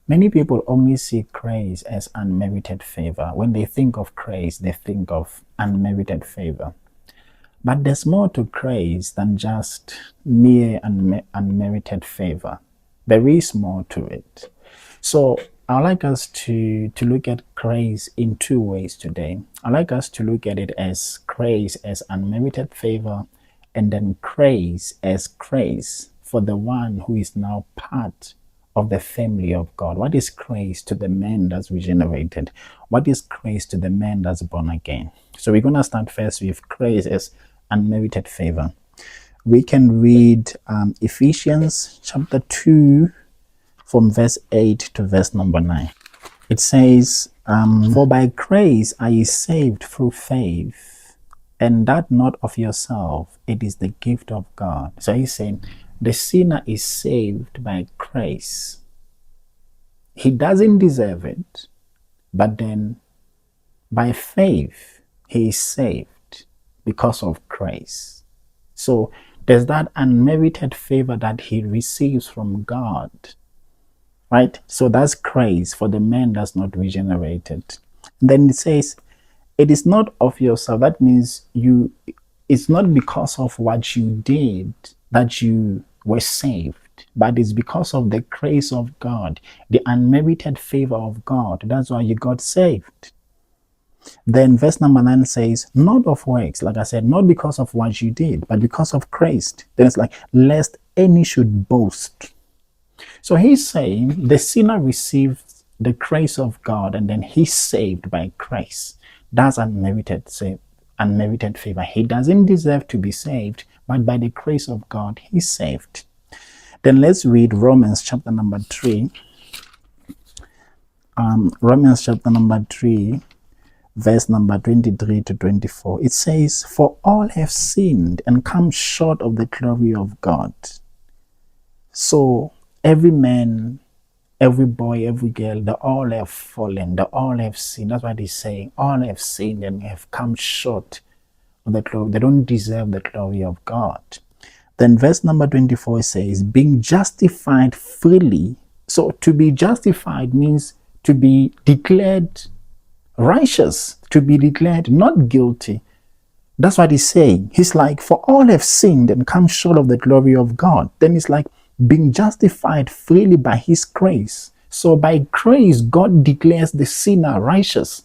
Many people only see grace as unmerited favor. When they think of grace, they think of unmerited favor. But there's more to grace than just mere unmerited favor. There is more to it. So I'd like us to look at grace in two ways today. I'd like us to look at it as grace as unmerited favor, and then grace as grace for the one who is now part of the family of God. What is grace to the man that's regenerated? What is grace to the man that's born again? So we're going to start first with grace as unmerited favor. We can read Ephesians chapter 2 from verse 8 to verse number 9. It says, For by grace are ye saved through faith, and that not of yourself, it is the gift of God. So he's saying, the sinner is saved by grace. He doesn't deserve it, but then by faith, he is saved because of grace. So there's that unmerited favor that he receives from God, right? So that's grace for the man that's not regenerated. And then it says, it is not of yourself. That means it's not because of what you did that you were saved, but it's because of the grace of God, the unmerited favor of God. That's why you got saved. Then verse number 9 says, not of works, like I said, not because of what you did, but because of grace. Then it's like, lest any should boast. So he's saying the sinner receives the grace of God and then he's saved by grace. That's unmerited favor. He doesn't deserve to be saved, but by the grace of God, he's saved. Then let's read Romans chapter number 3. Romans chapter number 3, verse number 23 to 24. It says, for all have sinned and come short of the glory of God. So every man, every boy, every girl, they all have fallen, they all have sinned. That's what he's saying. All have sinned and have come short of the glory. They don't deserve the glory of God. Then verse number 24 says, being justified freely. So to be justified means to be declared righteous, to be declared not guilty. That's what he's saying. He's like, for all have sinned and come short of the glory of God. Then it's like being justified freely by his grace. So by grace, God declares the sinner righteous.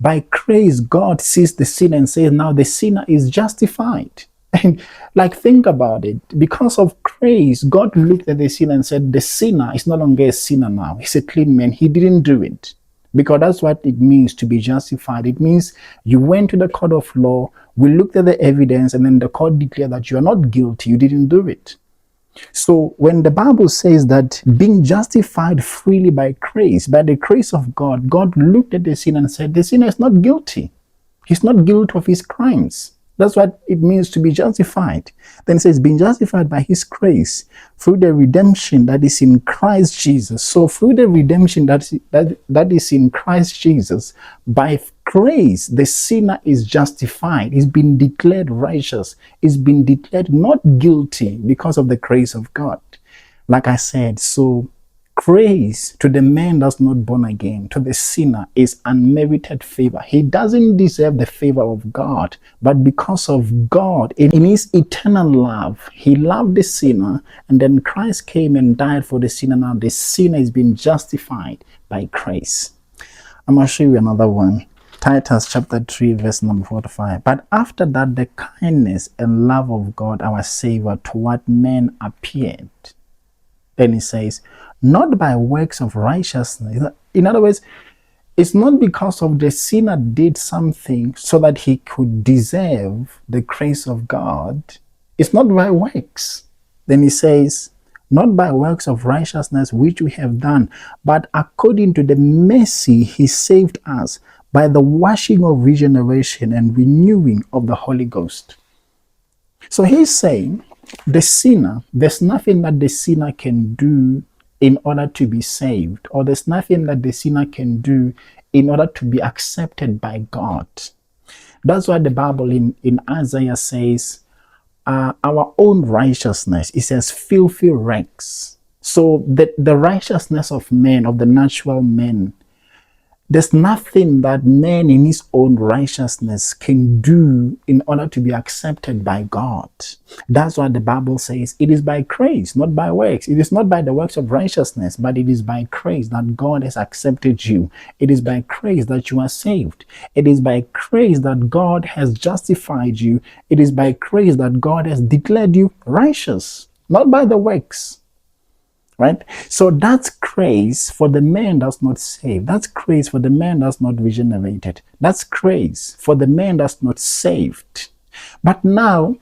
By grace, God sees the sinner and says, now the sinner is justified. And like, think about it. Because of grace, God looked at the sinner and said, the sinner is no longer a sinner now. He's a clean man. He didn't do it. Because that's what it means to be justified. It means you went to the court of law, we looked at the evidence, and then the court declared that you are not guilty, you didn't do it. So when the Bible says that being justified freely by grace, by the grace of God, God looked at the sinner and said, the sinner is not guilty. He's not guilty of his crimes. That's what it means to be justified. Then it says, being justified by his grace through the redemption that is in Christ Jesus. So through the redemption that is in Christ Jesus, by grace, the sinner is justified. He's been declared righteous. He's been declared not guilty because of the grace of God. Like I said, so grace to the man that's not born again, to the sinner, is unmerited favor. He doesn't deserve the favor of God, but because of God, in his eternal love, he loved the sinner, and then Christ came and died for the sinner. Now the sinner is being justified by grace. I'm going to show you another one. Titus chapter 3, verse number 45. But after that, the kindness and love of God, our Savior, toward men appeared. Then he says, not by works of righteousness. In other words, it's not because of the sinner did something so that he could deserve the grace of God. It's not by works. Then he says, not by works of righteousness which we have done, but according to the mercy he saved us by the washing of regeneration and renewing of the Holy Ghost. So he's saying, the sinner, there's nothing that the sinner can do in order to be saved, or there's nothing that the sinner can do in order to be accepted by God. That's why the Bible in Isaiah says, our own righteousness is as filthy rags. So the righteousness of men, of the natural man, there's nothing that man in his own righteousness can do in order to be accepted by God. That's why the Bible says it is by grace, not by works. It is not by the works of righteousness, but it is by grace that God has accepted you. It is by grace that you are saved. It is by grace that God has justified you. It is by grace that God has declared you righteous, not by the works. Right? So that's grace for the man that's not saved. That's grace for the man that's not regenerated. That's grace for the man that's not saved. But now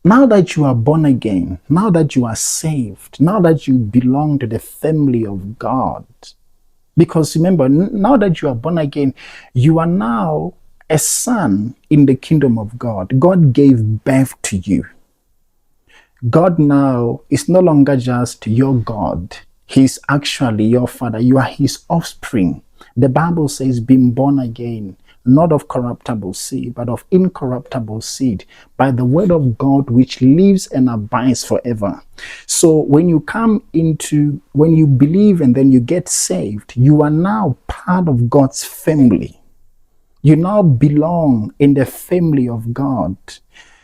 that you are born again, now that you are saved, now that you belong to the family of God, because remember, now that you are born again, you are now a son in the kingdom of God. God gave birth to you. God now is no longer just your God. He's actually your father. You are his offspring. The Bible says, being born again, not of corruptible seed, but of incorruptible seed, by the word of God, which lives and abides forever. So when you when you believe and then you get saved, you are now part of God's family. You now belong in the family of God.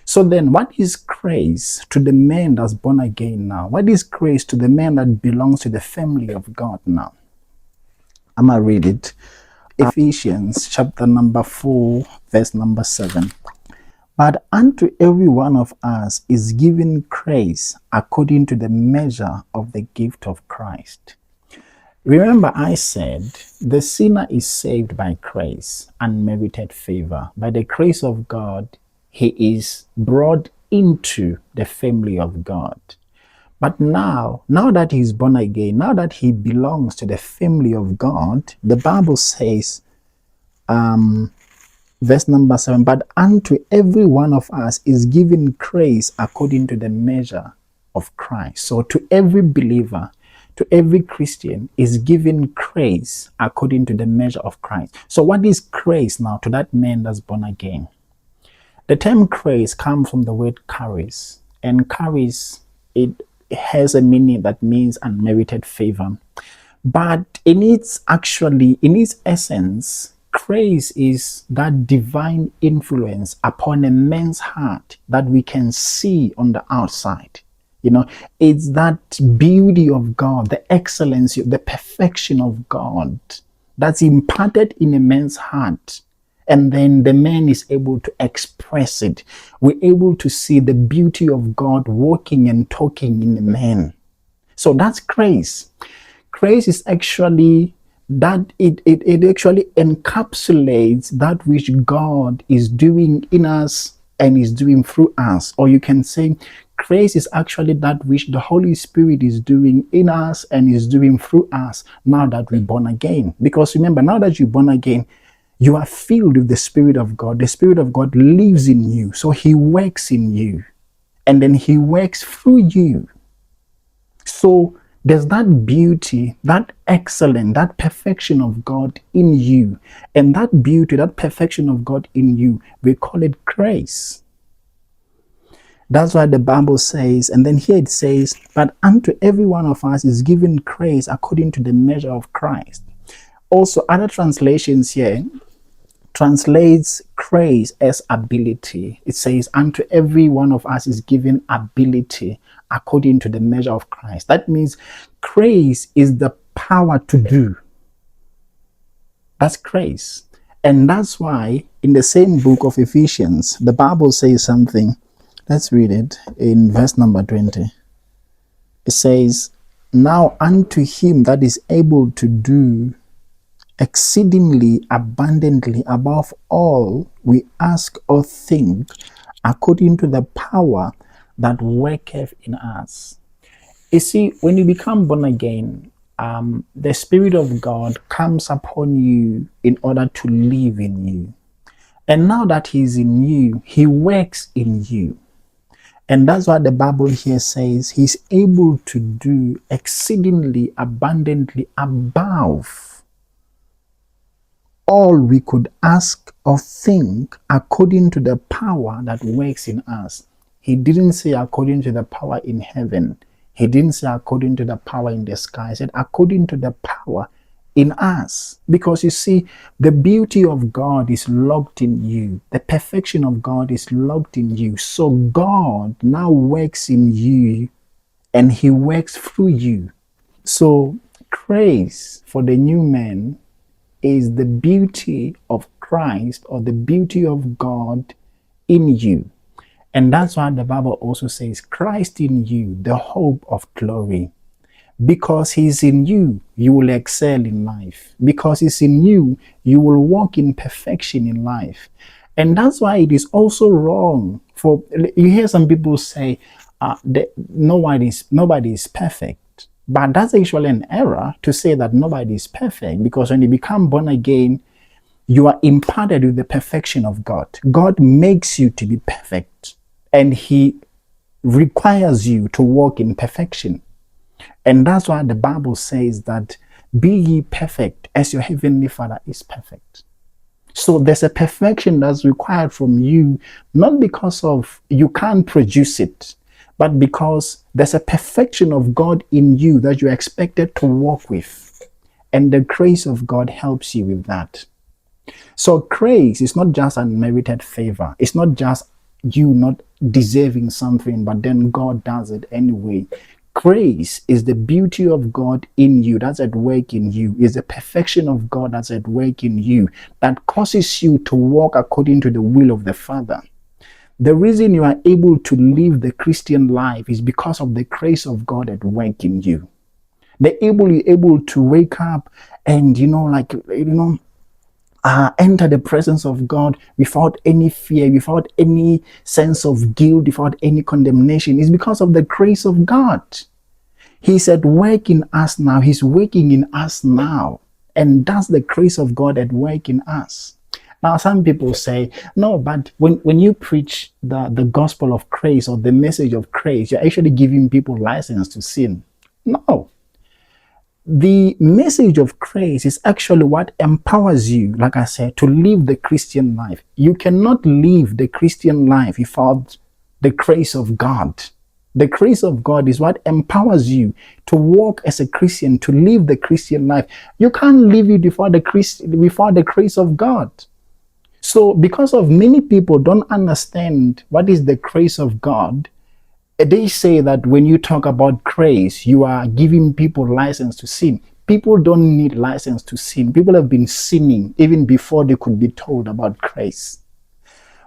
So then, what is grace to the man that's born again now? What is grace to the man that belongs to the family of God now? I'm going to read it. Ephesians chapter number 4, verse number 7. But unto every one of us is given grace according to the measure of the gift of Christ. Remember, I said the sinner is saved by grace, unmerited favor. By the grace of God, he is brought into the family of God. But now that he's born again, now that he belongs to the family of God, the Bible says, verse number 7, but unto every one of us is given grace according to the measure of Christ. So to every believer, to every Christian is given grace according to the measure of Christ. So what is grace now to that man that's born again? The term grace comes from the word charis, and charis, it has a meaning that means unmerited favor. But in its essence, grace is that divine influence upon a man's heart that we can see on the outside. It's that beauty of God, the excellency, the perfection of God that's imparted in a man's heart. And then the man is able to express it. We're able to see the beauty of God walking and talking in a man. So that's grace. Grace is actually that it actually encapsulates that which God is doing in us and is doing through us. Or you can say grace is actually that which the Holy Spirit is doing in us and is doing through us now that we're born again. Because remember, now that you're born again, you are filled with the Spirit of God. The Spirit of God lives in you. So he works in you. And then he works through you. So there's that beauty, that excellence, that perfection of God in you. And that beauty, that perfection of God in you, we call it grace. That's why the Bible says, and then here it says, but unto every one of us is given grace according to the measure of Christ. Also, other translations here translates grace as ability. It says, unto every one of us is given ability according to the measure of Christ. That means grace is the power to do. That's grace. And that's why in the same book of Ephesians, the Bible says something. Let's read it in verse number 20. It says, now unto him that is able to do exceedingly abundantly above all we ask or think, according to the power that worketh in us. You see, when you become born again, the Spirit of God comes upon you in order to live in you. And now that he's in you, he works in you. And that's what the Bible here says. He's able to do exceedingly abundantly above all we could ask or think, according to the power that works in us. He didn't say according to the power in heaven. He didn't say according to the power in the sky. He said according to the power in us. Because you see, the beauty of God is locked in you. The perfection of God is locked in you. So God now works in you and he works through you. So grace for the new man is the beauty of Christ or the beauty of God in you. And that's why the Bible also says, Christ in you, the hope of glory. Because he's in you, you will excel in life. Because he's in you, you will walk in perfection in life. And that's why it is also wrong for, you hear some people say, nobody is perfect. But that's actually an error to say that nobody is perfect, because when you become born again, you are imparted with the perfection of God. God makes you to be perfect, and he requires you to walk in perfection. And that's why the Bible says that be ye perfect as your heavenly Father is perfect. So there's a perfection that's required from you, not because of you can't produce it, but because there's a perfection of God in you that you're expected to walk with. And the grace of God helps you with that. So grace is not just unmerited favor. It's not just you not deserving something, but then God does it anyway. Grace is the beauty of God in you that's at work in you, is the perfection of God that's at work in you that causes you to walk according to the will of the Father. The reason you are able to live the Christian life is because of the grace of God at work in you. You're able to wake up and, enter the presence of God without any fear, without any sense of guilt, without any condemnation. It's because of the grace of God. He's at work in us now. He's working in us now. And that's the grace of God at work in us. Now, some people say, no, but when you preach the gospel of grace or the message of grace, you're actually giving people license to sin. No. The message of grace is actually what empowers you, like I said, to live the Christian life. You cannot live the Christian life without the grace of God. The grace of God is what empowers you to walk as a Christian, to live the Christian life. You can't live it without the grace of God. So because of many people don't understand what is the grace of God, they say that when you talk about grace, you are giving people license to sin. People don't need license to sin. People have been sinning even before they could be told about grace.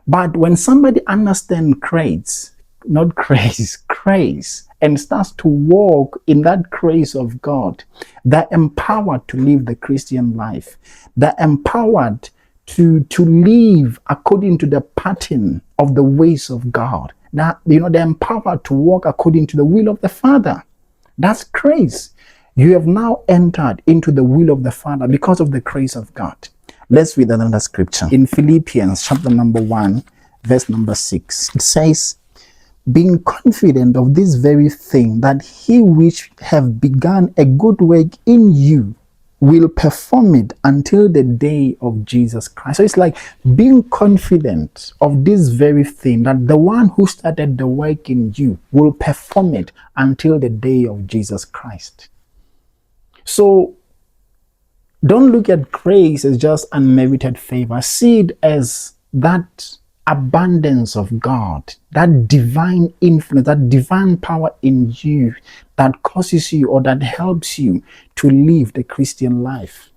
But when somebody understands grace, not grace, grace, and starts to walk in that grace of God, they're empowered to live the Christian life. They're empowered to live according to the pattern of the ways of God. That, they're empowered to walk according to the will of the Father. That's grace. You have now entered into the will of the Father because of the grace of God. Let's read another scripture. In Philippians chapter number 1, verse number 6, it says, being confident of this very thing, that he which have begun a good work in you will perform it until the day of Jesus Christ. So it's like being confident of this very thing, that the one who started the work in you will perform it until the day of Jesus Christ. So don't look at grace as just unmerited favor. See it as that abundance of God, that divine influence, that divine power in you that causes you or that helps you to live the Christian life.